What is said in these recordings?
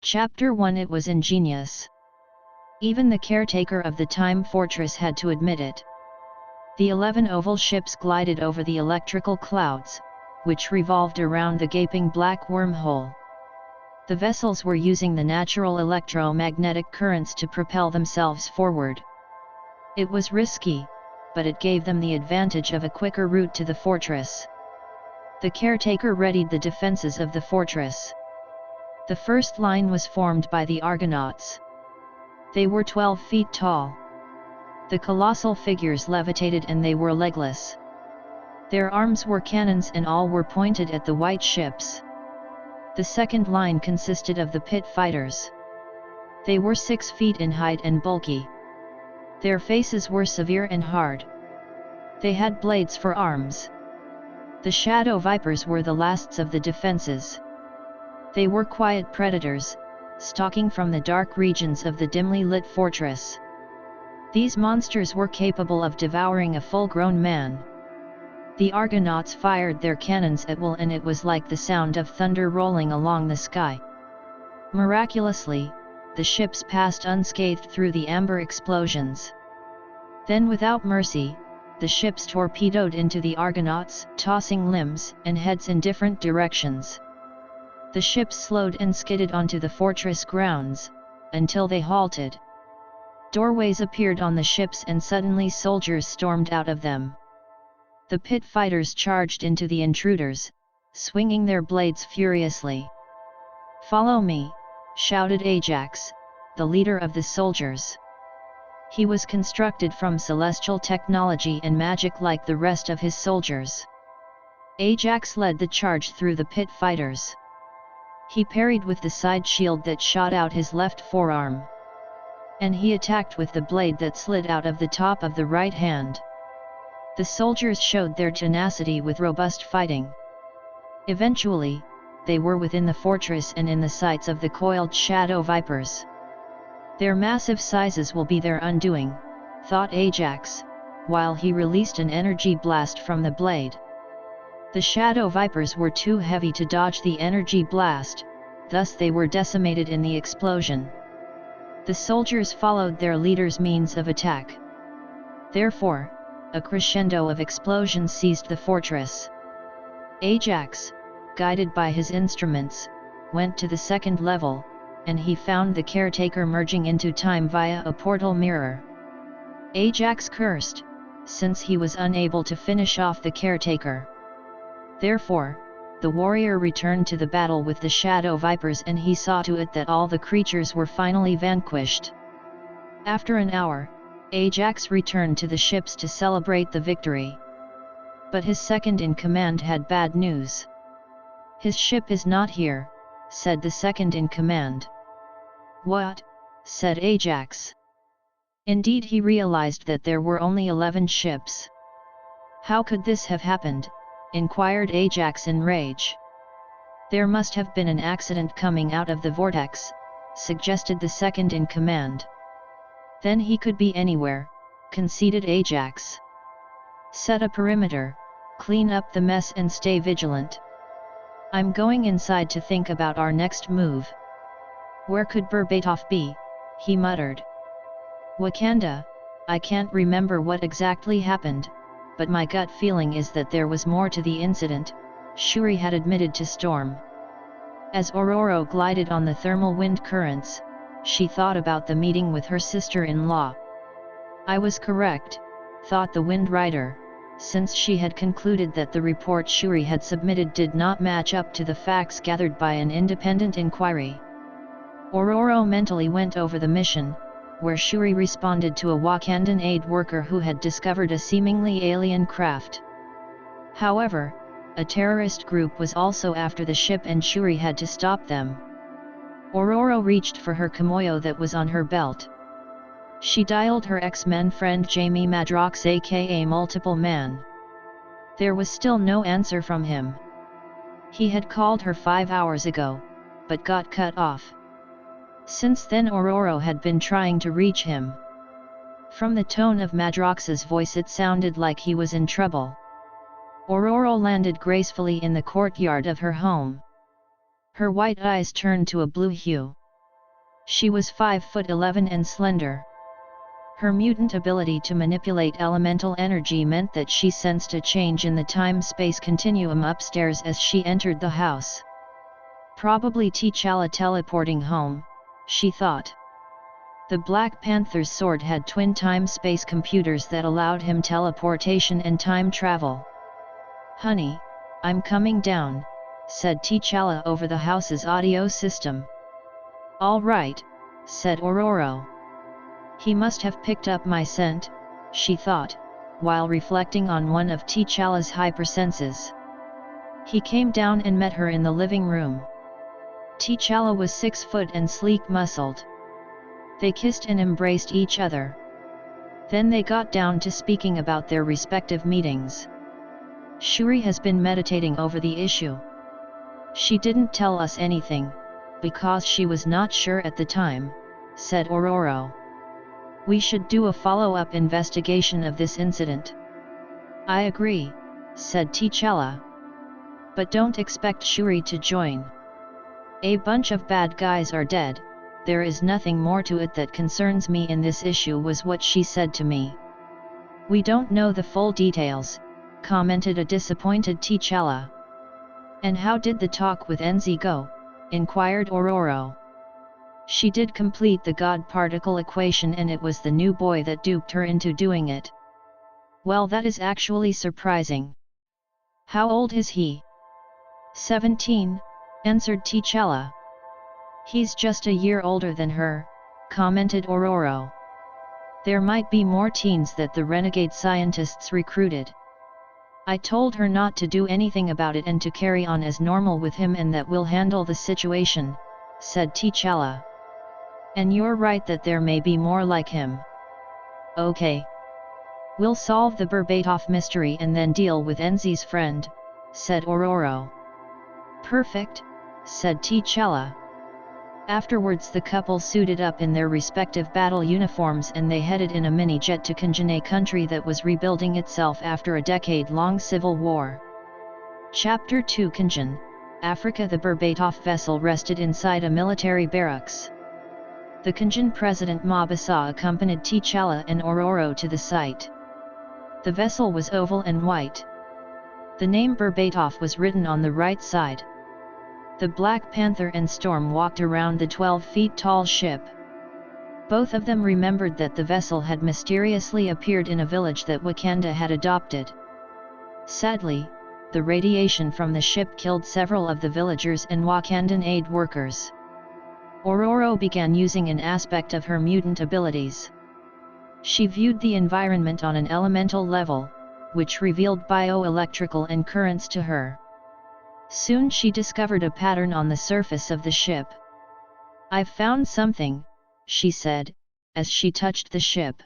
Chapter 1. It was ingenious. Even the caretaker of the Time Fortress had to admit it. The 11 oval ships glided over the electrical clouds, which revolved around the gaping black wormhole. The vessels were using the natural electromagnetic currents to propel themselves forward. It was risky, but it gave them the advantage of a quicker route to the fortress. The caretaker readied the defenses of the fortress. The first line was formed by the Argonauts. They were 12 feet tall. The colossal figures levitated and they were legless. Their arms were cannons and all were pointed at the white ships. The second line consisted of the pit fighters. They were 6 feet in height and bulky. Their faces were severe and hard. They had blades for arms. The shadow vipers were the lasts of the defenses. They were quiet predators, stalking from the dark regions of the dimly lit fortress. These monsters were capable of devouring a full-grown man. The Argonauts fired their cannons at will and it was like the sound of thunder rolling along the sky. Miraculously, the ships passed unscathed through the amber explosions. Then without mercy, the ships torpedoed into the Argonauts, tossing limbs and heads in different directions. The ships slowed and skidded onto the fortress grounds, until they halted. Doorways appeared on the ships and suddenly soldiers stormed out of them. The pit fighters charged into the intruders, swinging their blades furiously. "Follow me," shouted Ajax, the leader of the soldiers. He was constructed from celestial technology and magic like the rest of his soldiers. Ajax led the charge through the pit fighters. He parried with the side shield that shot out his left forearm. And he attacked with the blade that slid out of the top of the right hand. The soldiers showed their tenacity with robust fighting. Eventually, they were within the fortress and in the sights of the coiled shadow vipers. "Their massive sizes will be their undoing," thought Ajax, while he released an energy blast from the blade. The shadow vipers were too heavy to dodge the energy blast, thus they were decimated in the explosion. The soldiers followed their leader's means of attack. Therefore, a crescendo of explosions seized the fortress. Ajax, guided by his instruments, went to the second level, and he found the caretaker merging into time via a portal mirror. Ajax cursed, since he was unable to finish off the caretaker. Therefore, the warrior returned to the battle with the shadow vipers and he saw to it that all the creatures were finally vanquished. After an hour, Ajax returned to the ships to celebrate the victory. But his second-in-command had bad news. "His ship is not here," said the second-in-command. "What?" said Ajax. Indeed, he realized that there were only 11 ships. "How could this have happened?" inquired Ajax in rage. "There must have been an accident coming out of the vortex," suggested the second-in-command. "Then he could be anywhere," conceded Ajax. "Set a perimeter, clean up the mess and stay vigilant. I'm going inside to think about our next move." "Where could Berbatov be?" he muttered. "Wakanda, I can't remember what exactly happened, but my gut feeling is that there was more to the incident," Shuri had admitted to Storm. As Ororo glided on the thermal wind currents, she thought about the meeting with her sister-in-law. "I was correct," thought the Wind Rider, since she had concluded that the report Shuri had submitted did not match up to the facts gathered by an independent inquiry. Ororo mentally went over the mission, where Shuri responded to a Wakandan aid worker who had discovered a seemingly alien craft. However, a terrorist group was also after the ship and Shuri had to stop them. Ororo reached for her kimoyo that was on her belt. She dialed her X-Men friend Jamie Madrox aka Multiple Man. There was still no answer from him. He had called her 5 hours ago, but got cut off. Since then Ororo had been trying to reach him. From the tone of Madrox's voice it sounded like he was in trouble. Ororo landed gracefully in the courtyard of her home. Her white eyes turned to a blue hue. She was 5'11" and slender. Her mutant ability to manipulate elemental energy meant that she sensed a change in the time-space continuum upstairs as she entered the house. Probably T'Challa teleporting home, she thought. The Black Panther's sword had twin time-space computers that allowed him teleportation and time travel. "Honey, I'm coming down," said T'Challa over the house's audio system. "All right," said Ororo. "He must have picked up my scent," she thought, while reflecting on one of T'Challa's hypersenses. He came down and met her in the living room. T'Challa was 6 foot and sleek-muscled. They kissed and embraced each other. Then they got down to speaking about their respective meetings. "Shuri has been meditating over the issue. She didn't tell us anything, because she was not sure at the time," said Ororo. "We should do a follow-up investigation of this incident." "I agree," said T'Challa. "But don't expect Shuri to join. A bunch of bad guys are dead, there is nothing more to it that concerns me in this issue," was what she said to me. "We don't know the full details," commented a disappointed T'Challa. "And how did the talk with Enzi go?" inquired Ororo. "She did complete the God particle equation and it was the new boy that duped her into doing it." "Well, that is actually surprising. How old is he?" 17, answered T'Challa. "He's just a year older than her," commented Ororo. "There might be more teens that the renegade scientists recruited. I told her not to do anything about it and to carry on as normal with him and that we'll handle the situation," said T'Challa. "And you're right that there may be more like him. Okay. We'll solve the Berbatov mystery and then deal with Enzi's friend," said Ororo. "Perfect," said T'Challa. Afterwards the couple suited up in their respective battle uniforms and they headed in a mini-jet to Kenjin, a country that was rebuilding itself after a decade-long civil war. Chapter 2 Kenjin, Africa. The Berbatov vessel rested inside a military barracks. The Kenjin president Mabasa accompanied T'Challa and Ororo to the site. The vessel was oval and white. The name Berbatov was written on the right side. The Black Panther and Storm walked around the 12-feet-tall ship. Both of them remembered that the vessel had mysteriously appeared in a village that Wakanda had adopted. Sadly, the radiation from the ship killed several of the villagers and Wakandan aid workers. Ororo began using an aspect of her mutant abilities. She viewed the environment on an elemental level, which revealed bioelectrical and currents to her. Soon she discovered a pattern on the surface of the ship. "I've found something," she said, as she touched the ship.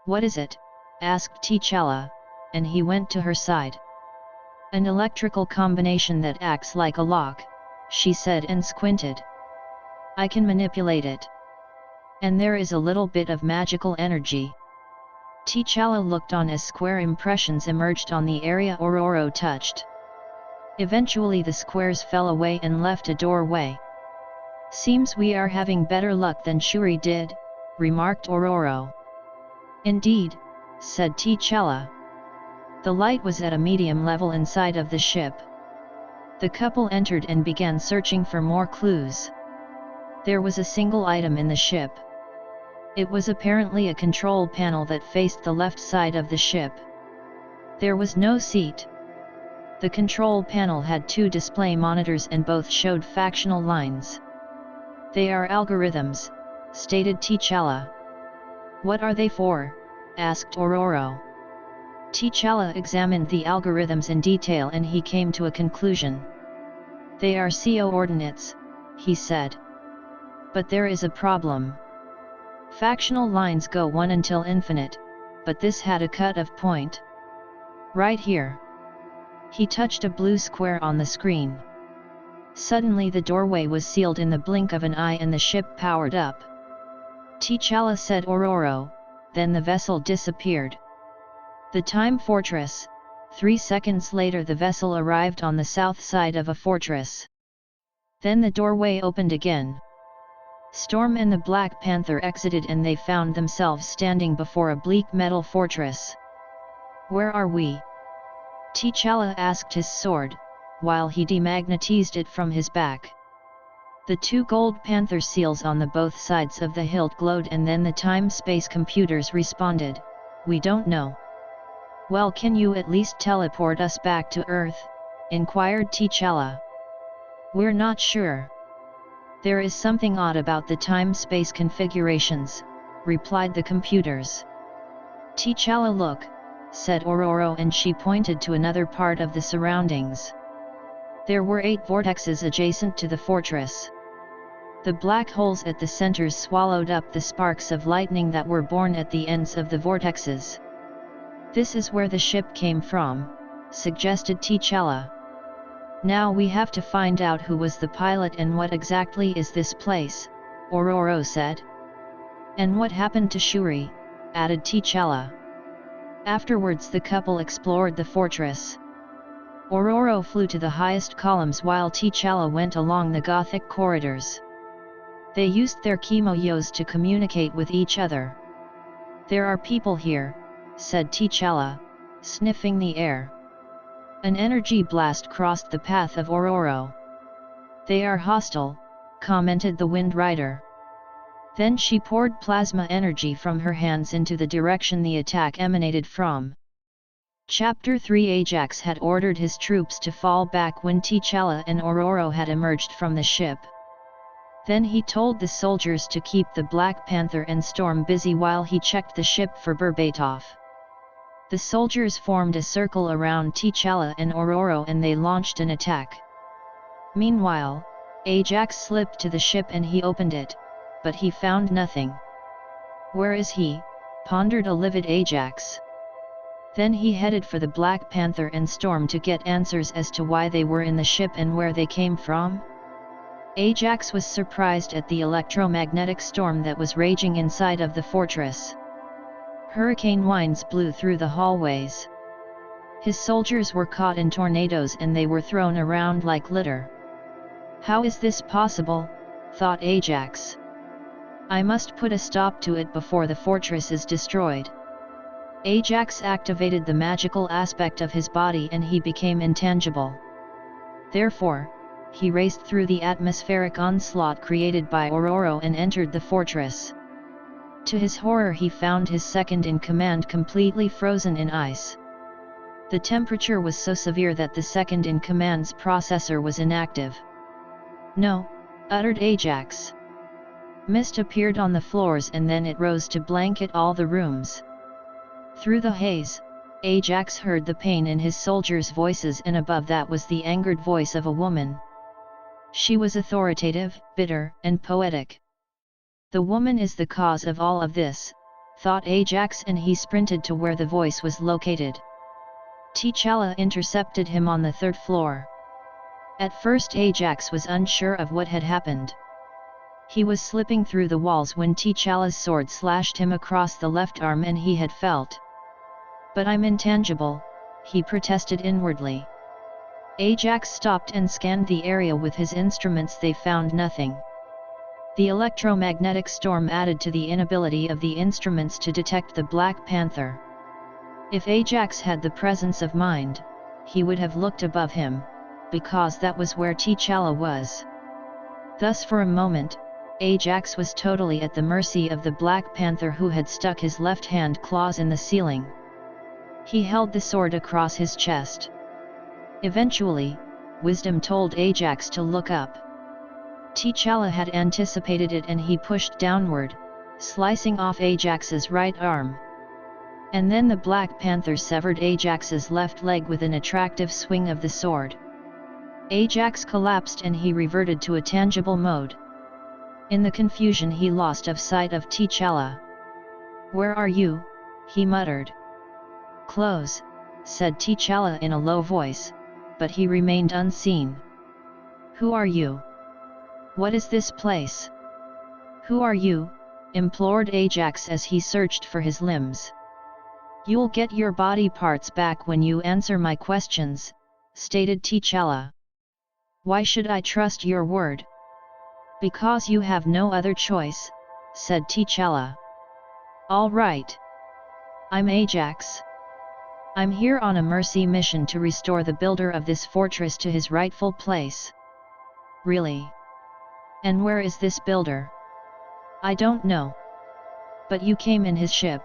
"What is it?" asked T'Challa, and he went to her side. "An electrical combination that acts like a lock," she said and squinted. "I can manipulate it. And there is a little bit of magical energy." T'Challa looked on as square impressions emerged on the area Ororo touched. Eventually the squares fell away and left a doorway. "Seems we are having better luck than Shuri did," remarked Ororo. "Indeed," said T'Challa. The light was at a medium level inside of the ship. The couple entered and began searching for more clues. There was a single item in the ship. It was apparently a control panel that faced the left side of the ship. There was no seat. The control panel had 2 display monitors and both showed factional lines. "They are algorithms," stated T'Challa. "What are they for?" asked Ororo. T'Challa examined the algorithms in detail and he came to a conclusion. "They are coordinates," he said. "But there is a problem. Factional lines go 1 until infinite, but this had a cut-off point. Right here." He touched a blue square on the screen. Suddenly the doorway was sealed in the blink of an eye and the ship powered up. "T'Challa," said Ororo, then the vessel disappeared. The Time Fortress. 3 seconds later the vessel arrived on the south side of a fortress. Then the doorway opened again. Storm and the Black Panther exited and they found themselves standing before a bleak metal fortress. "Where are we?" T'Challa asked his sword, while he demagnetized it from his back. The two gold panther seals on the both sides of the hilt glowed, and then the time-space computers responded, "We don't know." "Well, can you at least teleport us back to Earth?" inquired T'Challa. "We're not sure. There is something odd about the time-space configurations," replied the computers. "T'Challa, look," said Ororo, and she pointed to another part of the surroundings. There were 8 vortexes adjacent to the fortress. The black holes at the centers swallowed up the sparks of lightning that were born at the ends of the vortexes. "This is where the ship came from," suggested T'Challa. "Now we have to find out who was the pilot and what exactly is this place," Ororo said. "And what happened to Shuri?" added T'Challa. Afterwards the couple explored the fortress. Ororo flew to the highest columns while T'Challa went along the Gothic corridors. They used their kimoyos to communicate with each other. "There are people here," said T'Challa, sniffing the air. An energy blast crossed the path of Ororo. "They are hostile," commented the Wind Rider. Then she poured plasma energy from her hands into the direction the attack emanated from. Chapter 3 Ajax had ordered his troops to fall back when T'Challa and Ororo had emerged from the ship. Then he told the soldiers to keep the Black Panther and Storm busy while he checked the ship for Berbatov. The soldiers formed a circle around T'Challa and Ororo and they launched an attack. Meanwhile, Ajax slipped to the ship and he opened it, but he found nothing. "Where is he?" pondered a livid Ajax. Then he headed for the Black Panther and Storm to get answers as to why they were in the ship and where they came from. Ajax was surprised at the electromagnetic storm that was raging inside of the fortress. Hurricane winds blew through the hallways. His soldiers were caught in tornadoes and they were thrown around like litter. "How is this possible?" thought Ajax. "I must put a stop to it before the fortress is destroyed." Ajax activated the magical aspect of his body and he became intangible. Therefore, he raced through the atmospheric onslaught created by Ororo and entered the fortress. To his horror he found his second-in-command completely frozen in ice. The temperature was so severe that the second-in-command's processor was inactive. "No," uttered Ajax. Mist appeared on the floors and then it rose to blanket all the rooms. Through the haze, Ajax heard the pain in his soldiers' voices, and above that was the angered voice of a woman. She was authoritative, bitter, and poetic. "The woman is the cause of all of this," thought Ajax, and he sprinted to where the voice was located. T'Challa intercepted him on the 3rd floor. At first Ajax was unsure of what had happened. He was slipping through the walls when T'Challa's sword slashed him across the left arm and he had felt. "But I'm intangible," he protested inwardly. Ajax stopped and scanned the area with his instruments. They found nothing. The electromagnetic storm added to the inability of the instruments to detect the Black Panther. If Ajax had the presence of mind, he would have looked above him, because that was where T'Challa was. Thus for a moment, Ajax was totally at the mercy of the Black Panther, who had stuck his left-hand claws in the ceiling. He held the sword across his chest. Eventually, wisdom told Ajax to look up. T'Challa had anticipated it and he pushed downward, slicing off Ajax's right arm. And then the Black Panther severed Ajax's left leg with an attractive swing of the sword. Ajax collapsed and he reverted to a tangible mode. In the confusion he lost of sight of T'Challa. "Where are you?" he muttered. "Close," said T'Challa in a low voice, but he remained unseen. "Who are you? What is this place? Who are you?" implored Ajax as he searched for his limbs. "You'll get your body parts back when you answer my questions," stated T'Challa. "Why should I trust your word? Because you have no other choice, said T'Challa. All right. I'm Ajax. I'm here on a mercy mission to restore the builder of this fortress to his rightful place. Really? And where is this builder? I don't know. But you came in his ship.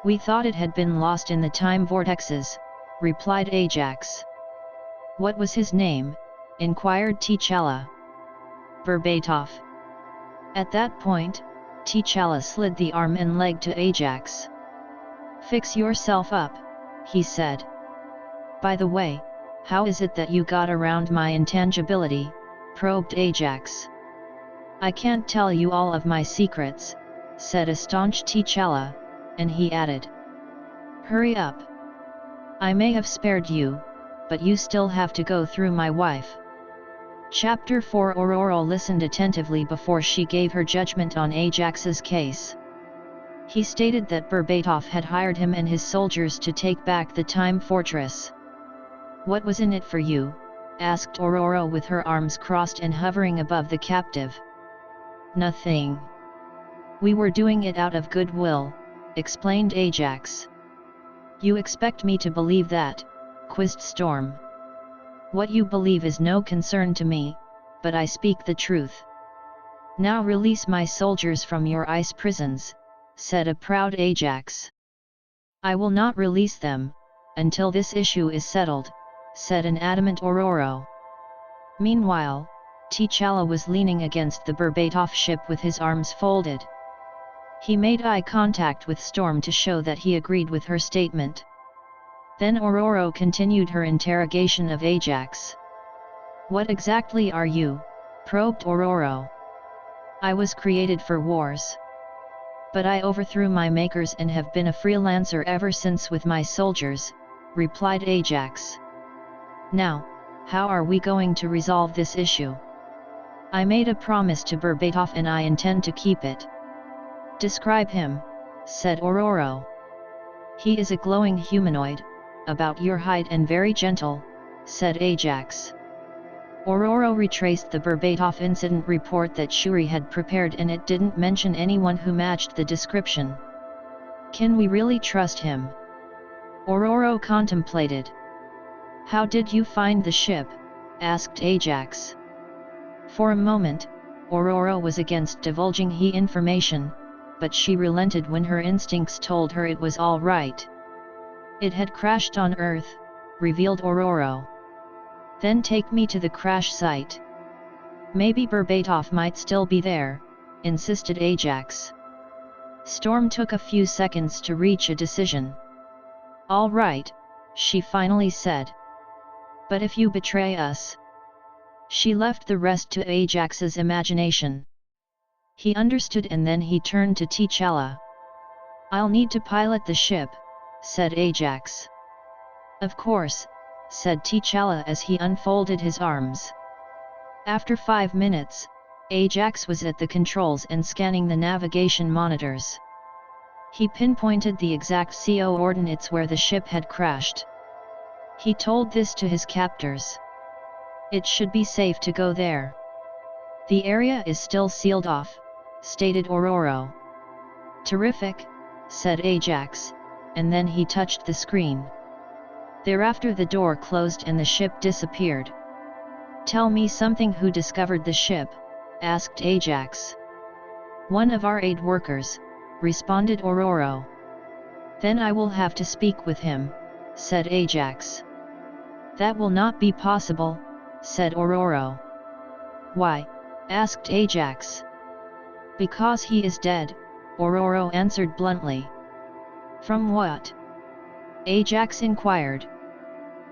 We thought it had been lost in the time vortexes, replied Ajax. What was his name? Inquired T'Challa. Berbatov. At that point, T'Challa slid the arm and leg to Ajax. Fix yourself up, he said. By the way, how is it that you got around my intangibility? Probed Ajax. I can't tell you all of my secrets, said a staunch T'Challa, and he added. Hurry up. I may have spared you, but you still have to go through my wife. Chapter 4. Aurora listened attentively before she gave her judgment on Ajax's case. He stated that Berbatov had hired him and his soldiers to take back the Time Fortress. What was in it for you? Asked Aurora with her arms crossed and hovering above the captive. Nothing. We were doing it out of goodwill, explained Ajax. You expect me to believe that? Quizzed Storm. What you believe is no concern to me, but I speak the truth. Now release my soldiers from your ice prisons, said a proud Ajax. I will not release them, until this issue is settled, said an adamant Aurora. Meanwhile, T'Challa was leaning against the Berbatov ship with his arms folded. He made eye contact with Storm to show that he agreed with her statement. Then Aurora continued her interrogation of Ajax. What exactly are you? Probed Aurora. I was created for wars. But I overthrew my makers and have been a freelancer ever since with my soldiers, replied Ajax. Now, how are we going to resolve this issue? I made a promise to Berbatov and I intend to keep it. Describe him, said Aurora. He is a glowing humanoid, about your height and very gentle, said Ajax. Aurora retraced the Berbatov incident report that Shuri had prepared and it didn't mention anyone who matched the description. Can we really trust him? Aurora contemplated. How did you find the ship? Asked Ajax. For a moment, Aurora was against divulging he information, but she relented when her instincts told her it was all right. It had crashed on Earth, revealed Aurora. Then take me to the crash site. Maybe Berbatov might still be there, insisted Ajax. Storm took a few seconds to reach a decision. All right, she finally said. But if you betray us... She left the rest to Ajax's imagination. He understood and then he turned to T'Challa. I'll need to pilot the ship, said Ajax. Of course, said T'Challa as he unfolded his arms. After 5 minutes, Ajax was at the controls and scanning the navigation monitors. He pinpointed the exact coordinates where the ship had crashed. He told this to his captors. It should be safe to go there. The area is still sealed off, stated Aurora. Terrific, said Ajax, and then he touched the screen. Thereafter the door closed and the ship disappeared. Tell me something. Who discovered the ship? Asked Ajax. One of our aid workers, responded Aurora. Then I will have to speak with him, said Ajax. That will not be possible, said Aurora. Why? Asked Ajax. Because he is dead, Aurora answered bluntly. From what? Ajax inquired.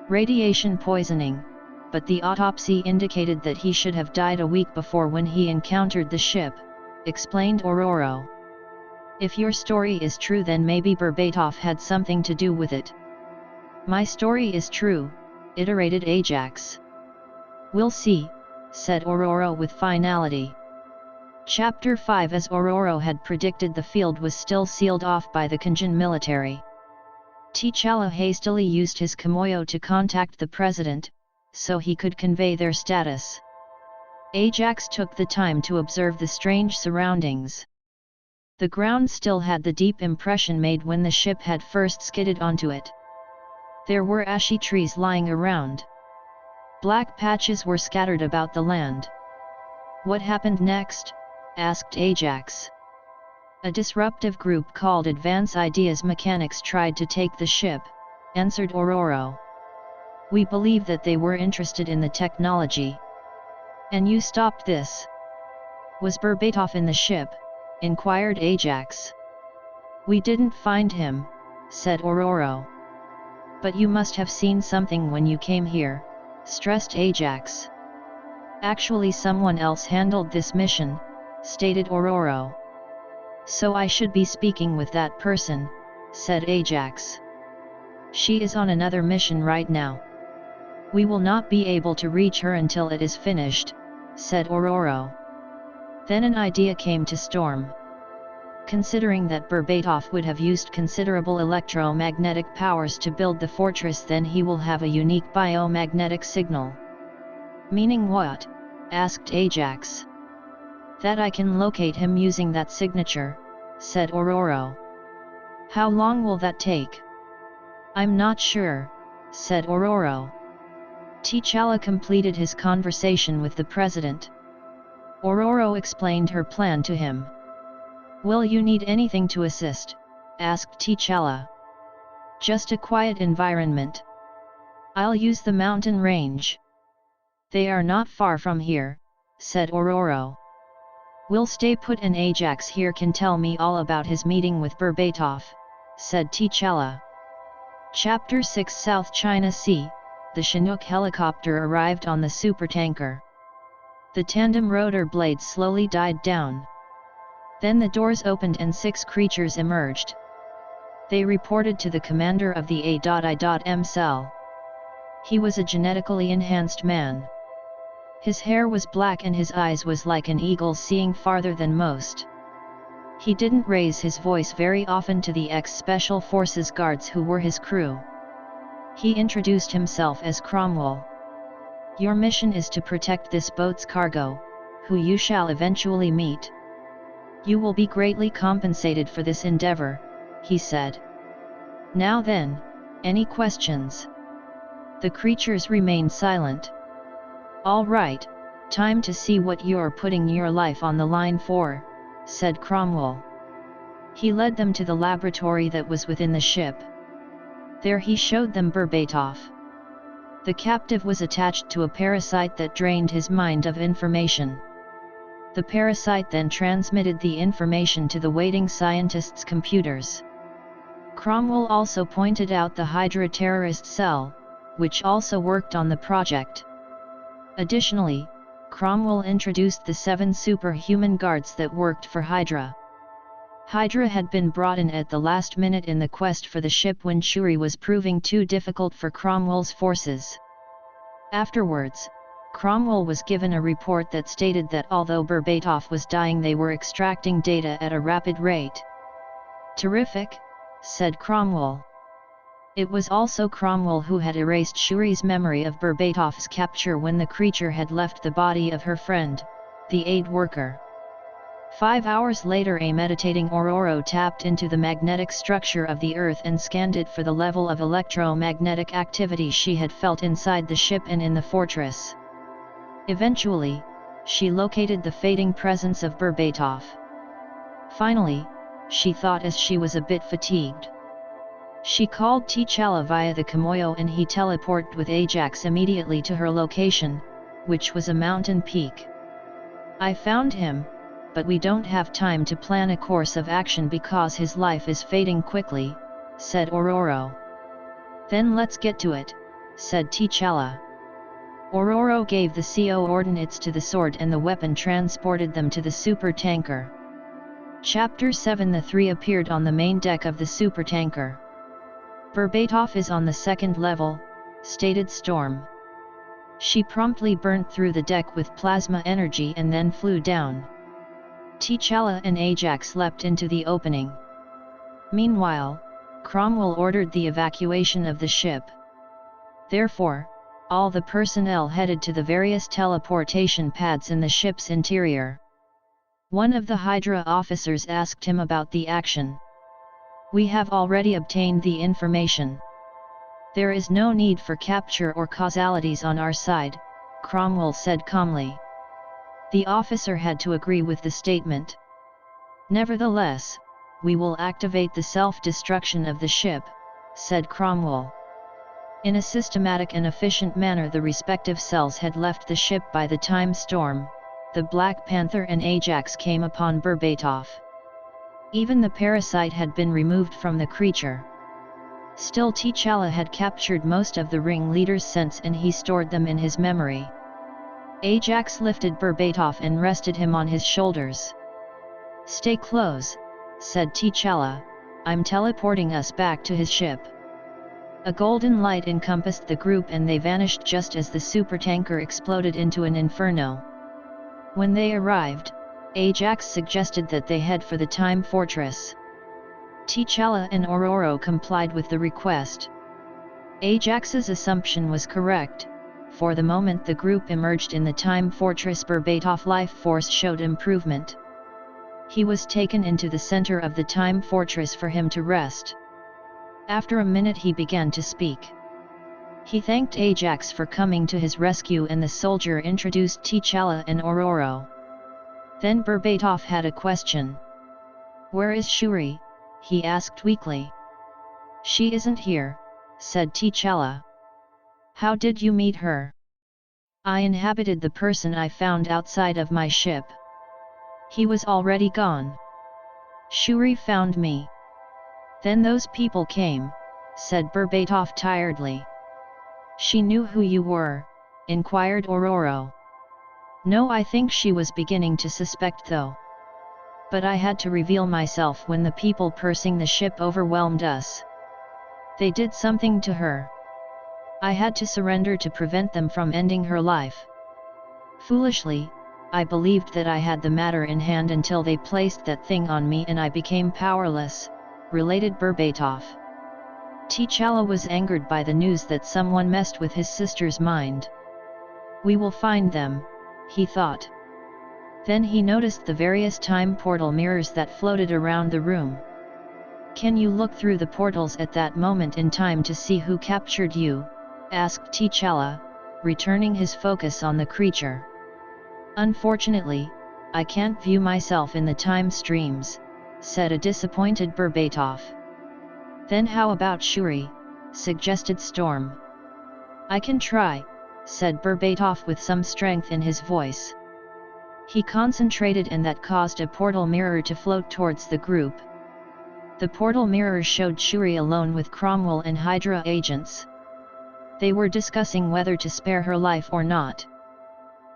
Radiation poisoning, but the autopsy indicated that he should have died a week before when he encountered the ship, explained Aurora. If your story is true, then maybe Berbatov had something to do with it. My story is true, iterated Ajax. We'll see, said Aurora with finality. Chapter 5. As Aurora had predicted, the field was still sealed off by the Kenjin military. T'Challa hastily used his Kimoyo to contact the president, so he could convey their status. Ajax took the time to observe the strange surroundings. The ground still had the deep impression made when the ship had first skidded onto it. There were ashy trees lying around. Black patches were scattered about the land. "What happened next?" asked Ajax. "A disruptive group called Advance Ideas Mechanics tried to take the ship," answered Ororo. "We believe that they were interested in the technology." "And you stopped this?" "Was Berbatov in the ship?" inquired Ajax. "We didn't find him," said Ororo. "But you must have seen something when you came here," stressed Ajax. "Actually someone else handled this mission," stated Ororo. "So I should be speaking with that person," said Ajax. "She is on another mission right now. We will not be able to reach her until it is finished," said Ororo. Then an idea came to Storm. "Considering that Berbatov would have used considerable electromagnetic powers to build the fortress, then he will have a unique biomagnetic signal." "Meaning what?" asked Ajax. "That I can locate him using that signature," said Ororo. "How long will that take?" "I'm not sure," said Ororo. T'Challa completed his conversation with the president. Ororo explained her plan to him. "Will you need anything to assist?" asked T'Challa. "Just a quiet environment. I'll use the mountain range." "They are not far from here," said Ororo. "We'll stay put and Ajax here can tell me all about his meeting with Berbatov," said T'Challa. Chapter 6 South China Sea. The Chinook helicopter arrived on the supertanker. The tandem rotor blades slowly died down. Then the doors opened and 6 creatures emerged. They reported to the commander of the A.I.M cell. He was a genetically enhanced man. His hair was black and his eyes was like an eagle seeing farther than most. He didn't raise his voice very often to the ex-Special Forces guards who were his crew. He introduced himself as Cromwell. "Your mission is to protect this boat's cargo, who you shall eventually meet. You will be greatly compensated for this endeavor," he said. "Now then, any questions?" The creatures remained silent. "All right, time to see what you're putting your life on the line for," said Cromwell. He led them to the laboratory that was within the ship. There he showed them Berbatov. The captive was attached to a parasite that drained his mind of information. The parasite then transmitted the information to the waiting scientists' computers. Cromwell also pointed out the Hydra terrorist cell, which also worked on the project. Additionally, Cromwell introduced the 7 superhuman guards that worked for Hydra. Hydra had been brought in at the last minute in the quest for the ship when Shuri was proving too difficult for Cromwell's forces. Afterwards, Cromwell was given a report that stated that although Berbatov was dying, they were extracting data at a rapid rate. "Terrific," said Cromwell. It was also Cromwell who had erased Shuri's memory of Berbatov's capture when the creature had left the body of her friend, the aid worker. 5 hours later, a meditating Ororo tapped into the magnetic structure of the Earth and scanned it for the level of electromagnetic activity she had felt inside the ship and in the fortress. Eventually, she located the fading presence of Berbatov. Finally, she thought as she was a bit fatigued. She called T'Challa via the Kimoyo and he teleported with Ajax immediately to her location, which was a mountain peak. "I found him, but we don't have time to plan a course of action because his life is fading quickly," said Ororo. "Then let's get to it," said T'Challa. Ororo gave the CO ordinates to the sword and the weapon transported them to the supertanker. Chapter 7 The 3 appeared on the main deck of the supertanker. "Berbatov is on the 2nd level," stated Storm. She promptly burnt through the deck with plasma energy and then flew down. T'Challa and Ajax leapt into the opening. Meanwhile, Cromwell ordered the evacuation of the ship. Therefore, all the personnel headed to the various teleportation pads in the ship's interior. One of the Hydra officers asked him about the action. "We have already obtained the information. There is no need for capture or causalities on our side," Cromwell said calmly. The officer had to agree with the statement. "Nevertheless, we will activate the self-destruction of the ship," said Cromwell. In a systematic and efficient manner the respective cells had left the ship by the time Storm, the Black Panther and Ajax came upon Berbatov. Even the parasite had been removed from the creature. Still, T'Challa had captured most of the ringleader's scents and he stored them in his memory. Ajax lifted Berbatov and rested him on his shoulders. "Stay close," said T'Challa, "I'm teleporting us back to his ship." A golden light encompassed the group and they vanished just as the supertanker exploded into an inferno. When they arrived, Ajax suggested that they head for the Time Fortress. T'Challa and Ororo complied with the request. Ajax's assumption was correct. For the moment the group emerged in the Time Fortress, Berbatov life force showed improvement. He was taken into the center of the Time Fortress for him to rest. After a minute he began to speak. He thanked Ajax for coming to his rescue and the soldier introduced T'Challa and Ororo. Then Berbatov had a question. "Where is Shuri?" he asked weakly. "She isn't here," said T'Challa. "How did you meet her?" "I inhabited the person I found outside of my ship. He was already gone. Shuri found me. Then those people came," said Berbatov tiredly. "She knew who you were?" inquired Ororo. "No, I think she was beginning to suspect though. But I had to reveal myself when the people pursuing the ship overwhelmed us. They did something to her. I had to surrender to prevent them from ending her life. Foolishly, I believed that I had the matter in hand until they placed that thing on me and I became powerless," related Berbatov. T'Challa was angered by the news that someone messed with his sister's mind. "We will find them," he thought. Then he noticed the various time portal mirrors that floated around the room. "Can you look through the portals at that moment in time to see who captured you?" asked T'Challa, returning his focus on the creature. "Unfortunately, I can't view myself in the time streams," said a disappointed Berbatov. "Then how about Shuri?" suggested Storm. "I can try," said Berbatov with some strength in his voice. He concentrated and that caused a portal mirror to float towards the group. The portal mirror showed Shuri alone with Cromwell and Hydra agents. They were discussing whether to spare her life or not.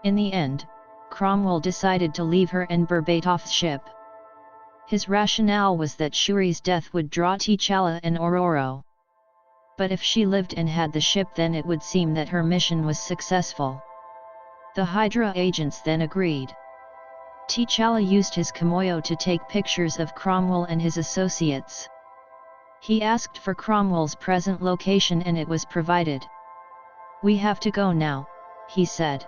In the end, Cromwell decided to leave her and Berbatov's ship. His rationale was that Shuri's death would draw T'Challa and Ororo. But if she lived and had the ship, then it would seem that her mission was successful. The Hydra agents then agreed. T'Challa used his Kimoyo to take pictures of Cromwell and his associates. He asked for Cromwell's present location and it was provided. "We have to go now," he said.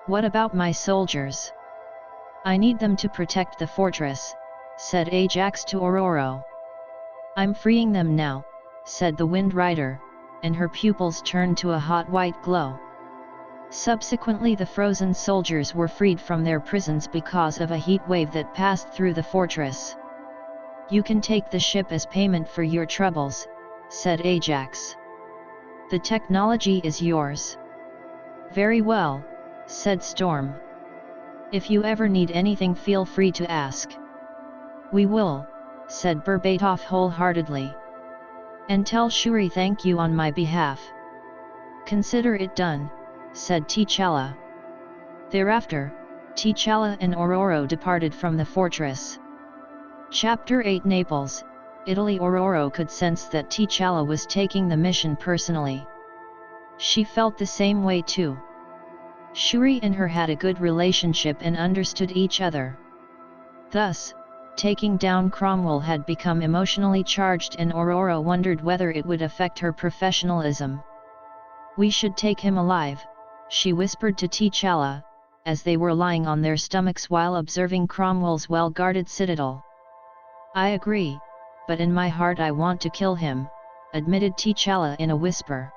"What about my soldiers?" "I need them to protect the fortress," said Ajax to Ororo. "I'm freeing them now," said the Wind Rider, and her pupils turned to a hot white glow. Subsequently the frozen soldiers were freed from their prisons because of a heat wave that passed through the fortress. "You can take the ship as payment for your troubles," said Ajax. "The technology is yours." "Very well," said Storm. "If you ever need anything, feel free to ask." "We will," said Berbatov wholeheartedly. "And tell Shuri thank you on my behalf." "Consider it done," said T'Challa. Thereafter, T'Challa and Ororo departed from the fortress. Chapter 8 Naples, Italy. Ororo could sense that T'Challa was taking the mission personally. She felt the same way too. Shuri and her had a good relationship and understood each other. Thus, taking down Cromwell had become emotionally charged and Ororo wondered whether it would affect her professionalism. "We should take him alive," she whispered to T'Challa, as they were lying on their stomachs while observing Cromwell's well-guarded citadel. "I agree, but in my heart I want to kill him," admitted T'Challa in a whisper.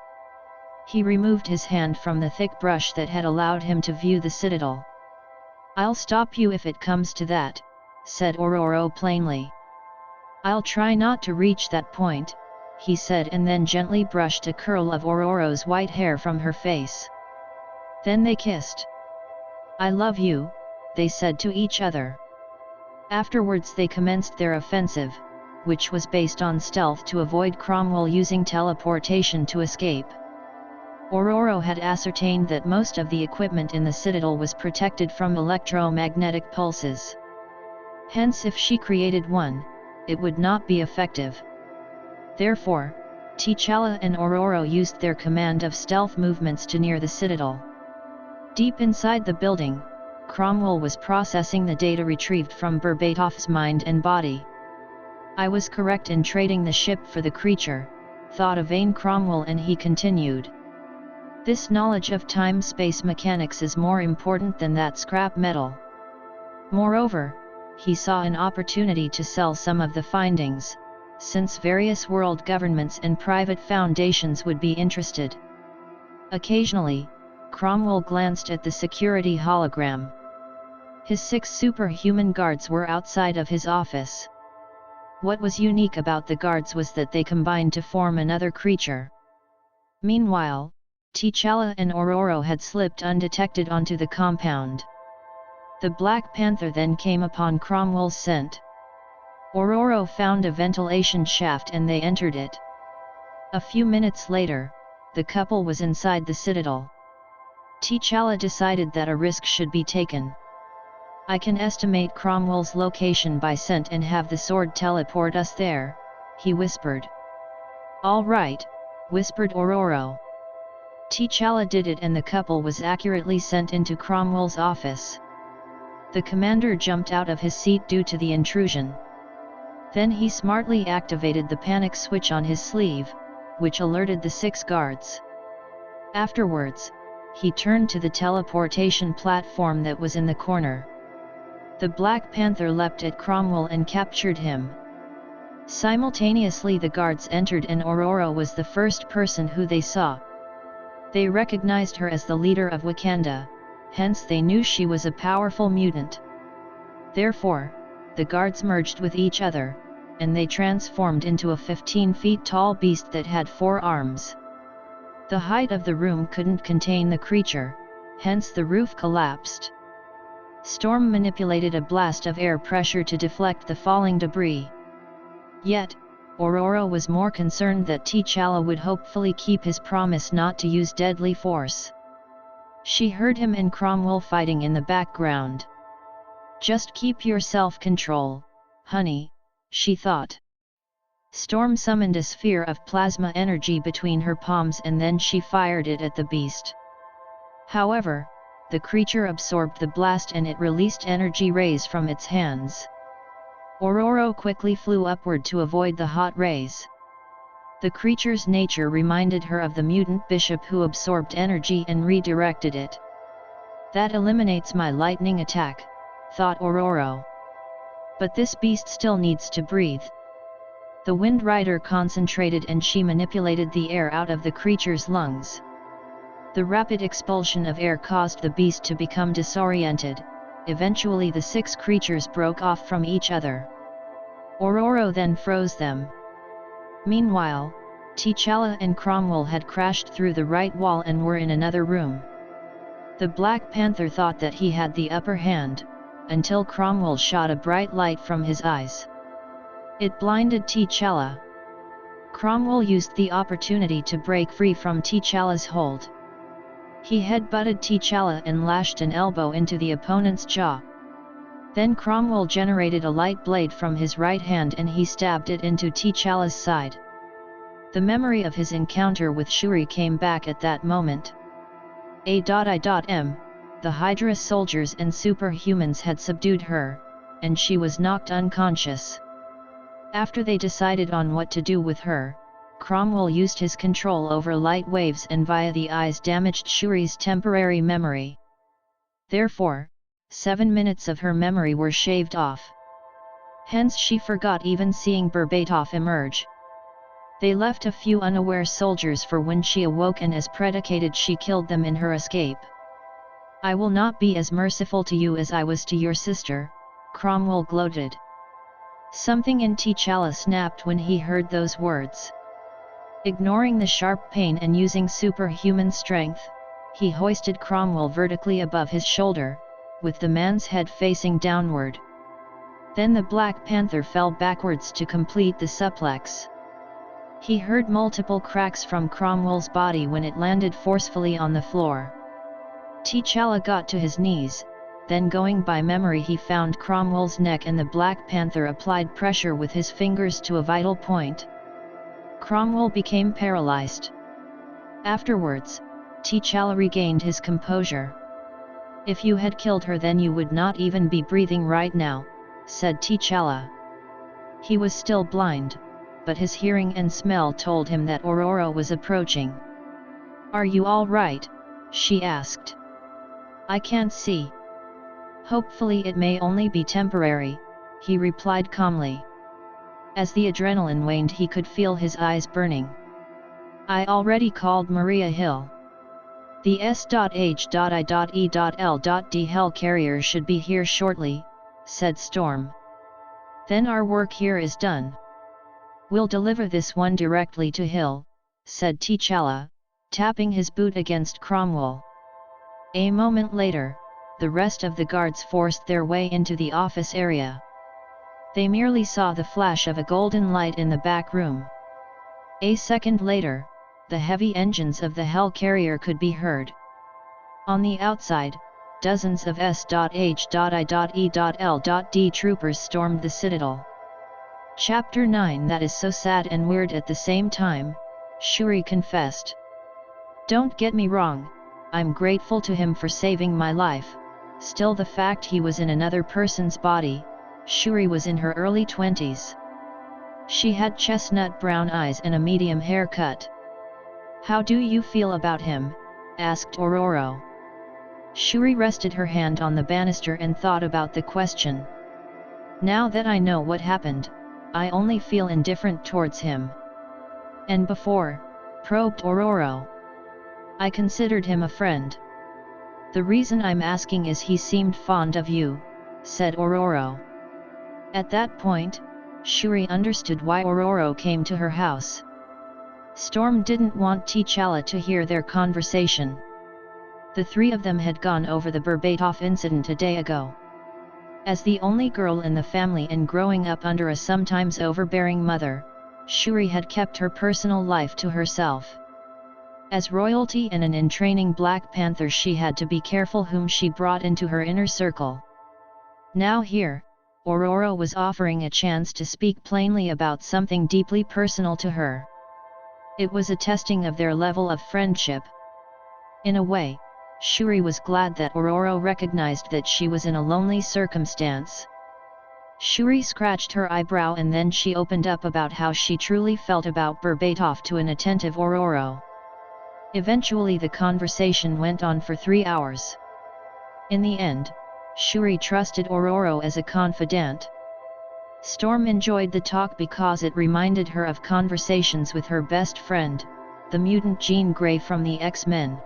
He removed his hand from the thick brush that had allowed him to view the citadel. "I'll stop you if it comes to that," said Ororo plainly. "I'll try not to reach that point," he said, and then gently brushed a curl of Ororo's white hair from her face. Then they kissed. "I love you," they said to each other. Afterwards they commenced their offensive, which was based on stealth to avoid Cromwell using teleportation to escape. Ororo had ascertained that most of the equipment in the citadel was protected from electromagnetic pulses. Hence, if she created one, it would not be effective. Therefore, T'Challa and Ororo used their command of stealth movements to near the citadel. Deep inside the building, Cromwell was processing the data retrieved from Berbatov's mind and body. "I was correct in trading the ship for the creature," thought a vain Cromwell, and he continued. "This knowledge of time-space mechanics is more important than that scrap metal." Moreover, he saw an opportunity to sell some of the findings, since various world governments and private foundations would be interested. Occasionally, Cromwell glanced at the security hologram. His 6 superhuman guards were outside of his office. What was unique about the guards was that they combined to form another creature. Meanwhile, T'Challa and Ororo had slipped undetected onto the compound. The Black Panther then came upon Cromwell's scent. Ororo found a ventilation shaft and they entered it. A few minutes later, the couple was inside the citadel. T'Challa decided that a risk should be taken. "I can estimate Cromwell's location by scent and have the sword teleport us there," he whispered. "All right," whispered Ororo. T'Challa did it and the couple was accurately sent into Cromwell's office. The commander jumped out of his seat due to the intrusion. Then he smartly activated the panic switch on his sleeve, which alerted the 6 guards. Afterwards, he turned to the teleportation platform that was in the corner. The Black Panther leapt at Cromwell and captured him. Simultaneously the guards entered and Ororo was the first person who they saw. They recognized her as the leader of Wakanda, hence they knew she was a powerful mutant. Therefore, the guards merged with each other, and they transformed into a 15 feet tall beast that had 4 arms. The height of the room couldn't contain the creature, hence the roof collapsed. Storm manipulated a blast of air pressure to deflect the falling debris. Yet, Ororo was more concerned that T'Challa would hopefully keep his promise not to use deadly force. She heard him and Cromwell fighting in the background. "Just keep your self-control, honey," she thought. Storm summoned a sphere of plasma energy between her palms and then she fired it at the beast. However, the creature absorbed the blast and it released energy rays from its hands. Ororo quickly flew upward to avoid the hot rays. The creature's nature reminded her of the mutant bishop who absorbed energy and redirected it. "That eliminates my lightning attack," thought Ororo. "But this beast still needs to breathe." The Wind Rider concentrated and she manipulated the air out of the creature's lungs. The rapid expulsion of air caused the beast to become disoriented. Eventually the 6 creatures broke off from each other. Ororo then froze them. Meanwhile, T'Challa and Cromwell had crashed through the right wall and were in another room. The Black Panther thought that he had the upper hand, until Cromwell shot a bright light from his eyes. It blinded T'Challa. Cromwell used the opportunity to break free from T'Challa's hold. He headbutted T'Challa and lashed an elbow into the opponent's jaw. Then Cromwell generated a light blade from his right hand and he stabbed it into T'Challa's side. The memory of his encounter with Shuri came back at that moment. The Hydra soldiers and superhumans had subdued her, and she was knocked unconscious. After they decided on what to do with her, Cromwell used his control over light waves and via the eyes damaged Shuri's temporary memory. Therefore, 7 minutes of her memory were shaved off. Hence she forgot even seeing Berbatov emerge. They left a few unaware soldiers for when she awoke, and as predicated she killed them in her escape. "I will not be as merciful to you as I was to your sister," Cromwell gloated. Something in T'Challa snapped when he heard those words. Ignoring the sharp pain and using superhuman strength, he hoisted Cromwell vertically above his shoulder, with the man's head facing downward. Then the Black Panther fell backwards to complete the suplex. He heard multiple cracks from Cromwell's body when it landed forcefully on the floor. T'Challa got to his knees, then going by memory he found Cromwell's neck, and the Black Panther applied pressure with his fingers to a vital point. Cromwell became paralyzed. Afterwards, T'Challa regained his composure. "If you had killed her, then you would not even be breathing right now," said T'Challa. He was still blind, but his hearing and smell told him that Aurora was approaching. "Are you all right?" she asked. "I can't see." "Hopefully it may only be temporary," he replied calmly. As the adrenaline waned he could feel his eyes burning. "I already called Maria Hill. The S.H.I.E.L.D. hell should be here shortly," said Storm. "Then our work here is done. We'll deliver this one directly to Hill," said T'Challa, tapping his boot against Cromwell. A moment later, the rest of the guards forced their way into the office area. They merely saw the flash of a golden light in the back room. A second later, the heavy engines of the Hell carrier could be heard. On the outside, dozens of S.H.I.E.L.D. troopers stormed the Citadel. Chapter 9. That is so sad and weird at the same time, Shuri confessed. "Don't get me wrong, I'm grateful to him for saving my life, still the fact he was in another person's body." Shuri was in her early 20s. She had chestnut brown eyes and a medium haircut. "How do you feel about him?" asked Aurora. Shuri rested her hand on the banister and thought about the question. "Now that I know what happened, I only feel indifferent towards him." "And before?" probed Aurora. "I considered him a friend." "The reason I'm asking is he seemed fond of you," said Aurora. At that point, Shuri understood why Aurora came to her house. Storm didn't want T'Challa to hear their conversation. The three of them had gone over the Berbatov incident a day ago. As the only girl in the family and growing up under a sometimes overbearing mother, Shuri had kept her personal life to herself. As royalty and an in-training Black Panther, she had to be careful whom she brought into her inner circle. Now here, Aurora was offering a chance to speak plainly about something deeply personal to her. It was a testing of their level of friendship. In a way, Shuri was glad that Aurora recognized that she was in a lonely circumstance. Shuri scratched her eyebrow and then she opened up about how she truly felt about Berbatov to an attentive Aurora. Eventually the conversation went on for 3 hours. In the end, Shuri trusted Aurora as a confidant. Storm enjoyed the talk because it reminded her of conversations with her best friend, the mutant Jean Grey from the X-Men.